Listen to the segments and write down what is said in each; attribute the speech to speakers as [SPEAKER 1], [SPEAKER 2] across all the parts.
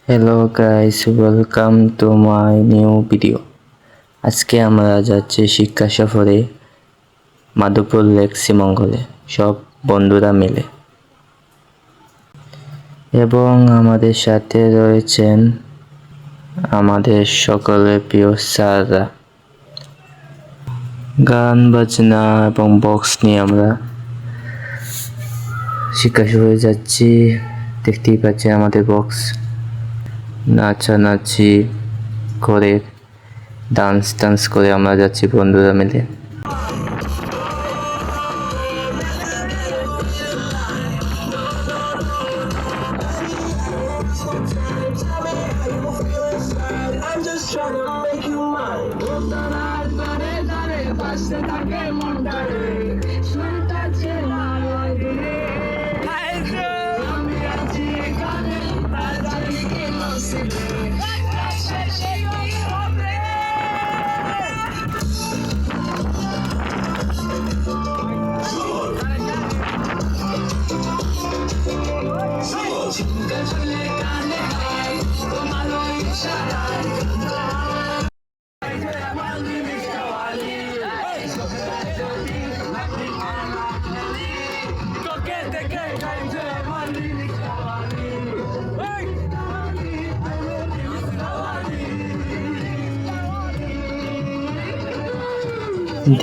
[SPEAKER 1] Hello guys, welcome to my new video. আজকে আমরা যাচ্ছি শিক্ষা সফরে মাধবপুর লেক শ্রীমঙ্গলে সব বন্ধুরা মিলে, এবং আমাদের সাথে রয়েছেন আমাদের সকলের প্রিয় স্যাররা। গান বাজনা এবং বক্স নিয়ে আমরা শিক্ষা সফরে যাচ্ছি। দেখতেই পাচ্ছেন আমাদের বক্স, নাচানাচি করে ডান্স করে আমরা যাচ্ছি বন্ধুরা মিলে।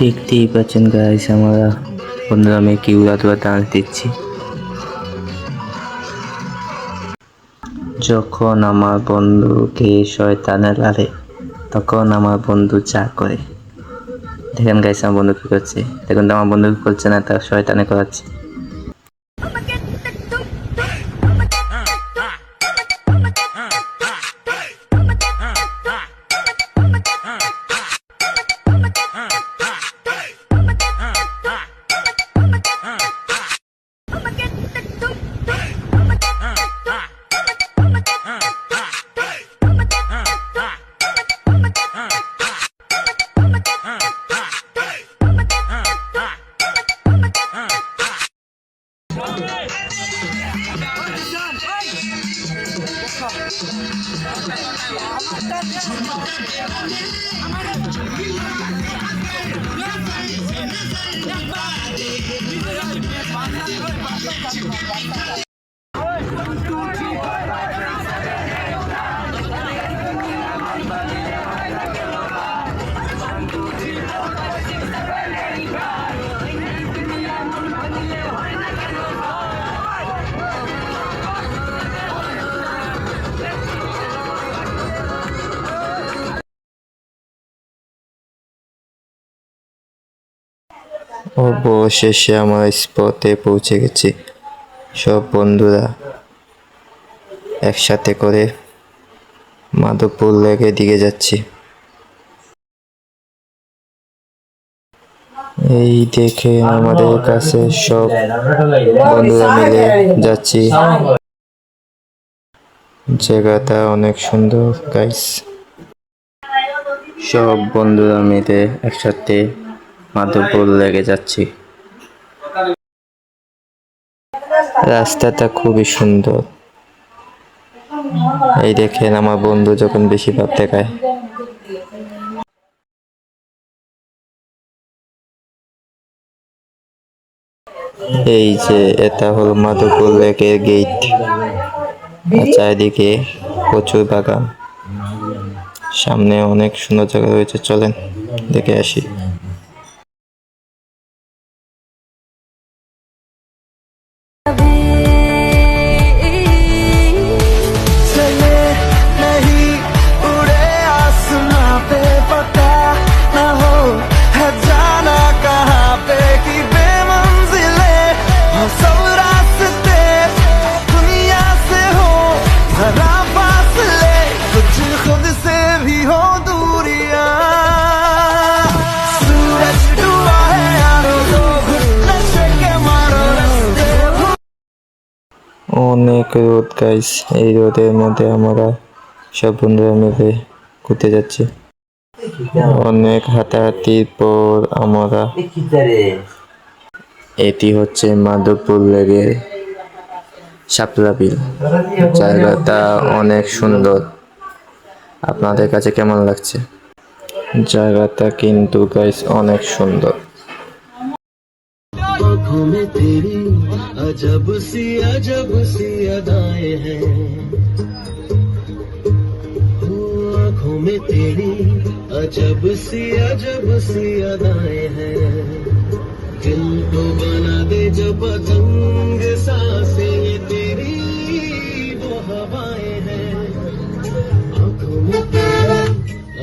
[SPEAKER 1] দেখতেই পাচ্ছেন গাইস, আমরা বন্ধুরা আমি কি উড়াদুরা ডান্স দিচ্ছি। যখন আমার বন্ধুকে শয়তানে লালে তখন আমার বন্ধু যা করে। দেখেন গাইস আমার বন্ধু কি করছে, দেখুন তো আমার বন্ধু কি করছে না, তার শয়তানে করাচ্ছে। অবশেষে আমরা স্পটে পৌঁছে গেছি। সব বন্ধুরা একসাথে করে মাধবপুর লেকের দিকে যাচ্ছি। এই দেখে আমাদের কাছে সব বন্ধুরা মিলে যাচ্ছি। জায়গাটা অনেক সুন্দর গাইস। সব বন্ধুরা মিলে একসাথে মাধবপুর লেকে যাচ্ছি। রাস্তাটা খুবই সুন্দর। এই দেখেন আমার বন্ধু যখন বেশি ভাব দেখায়। এই যে এটা হলো মাধবপুর লেকের গেট, চারিদিকে প্রচুর বাগান, সামনে অনেক সুন্দর জায়গা রয়েছে। চলেন দেখে আসি। অনেক রোদ গাইস, এই রোদের মধ্যে আমরা সব বন্ধুরা মিলে ঘুরতে যাচ্ছি। অনেক হাঁটাহাঁটির পর আমরা এটি হচ্ছে মাধবপুর লেকের শাপলা বিল। জায়গাটা অনেক সুন্দর। আপনাদের কাছে কেমন লাগছে? জায়গাটা কিন্তু গাইস অনেক সুন্দর।
[SPEAKER 2] आँखों में तेरी अजब सी अदाएं हैं, आँखों में तेरी अजब सी अदाएं हैं, दिल को बना दे जो पतंग सांसें ये तेरी वो हवाएं हैं, आँखों में तेरी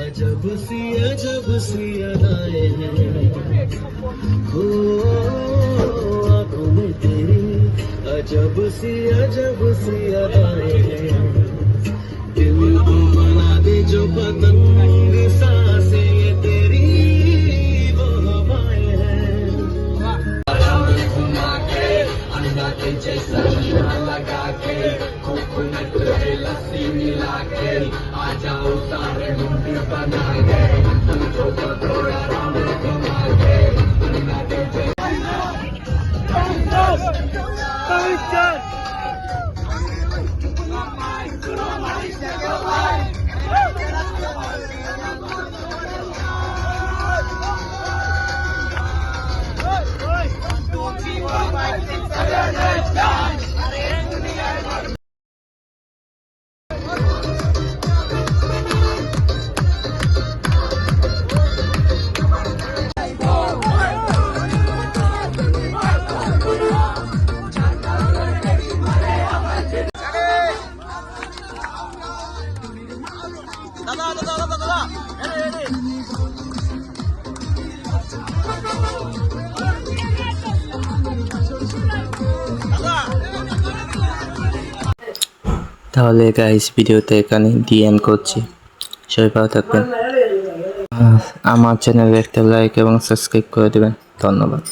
[SPEAKER 2] अजब सी अदाएं हैं, आँखों में तेरी अजब सी अदाएं हैं, दिल को बना दे जो पतंग सांसें ये तेरी वो हवाएं हैं। घुमा के अंडा के जैसा शीशा लगा के कोकोनट पे लस्सी मिला के आ जाओ सारे मुंडी बना के तुमको थोड़ा राम घुमा के अंडा के जैसा
[SPEAKER 1] তাহলে গাইস ভিডিওতে এখানে দিয়ে এন্ড করছি। সবাই ভালো থাকবেন। আমার চ্যানেলে একটা লাইক এবং সাবস্ক্রাইব করে দেবেন। ধন্যবাদ।